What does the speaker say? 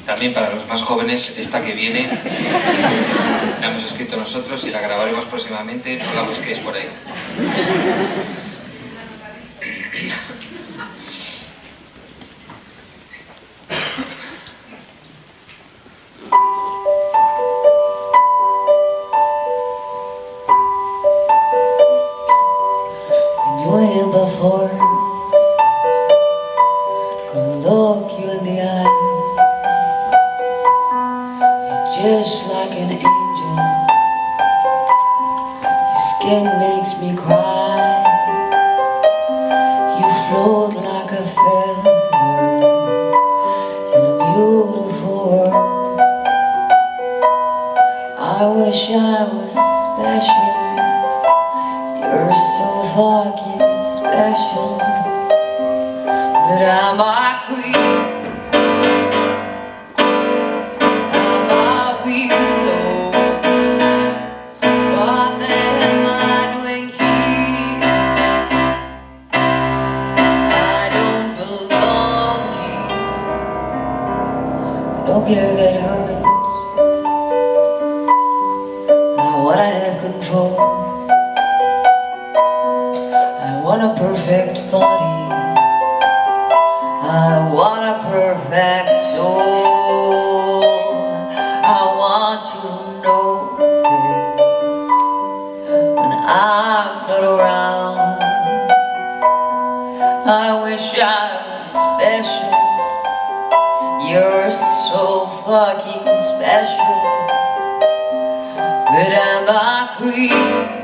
También para los más jóvenes, esta que viene la hemos escrito nosotros y la grabaremos próximamente, no la busquéis por ahí. Before could look you in the eye, you're just like an angel. Your skin makes me cry. You float like a feather in a beautiful world. I wish I was special. You're so fucking special, but am I queen? Am I weirdo? What the hell am I doing here? I don't belong here. I don't care if it hurts. I wanna have control. I want a perfect body. I want a perfect soul. I want you to notice when I'm not around. I wish I was special. You're so fucking special, but am I creep?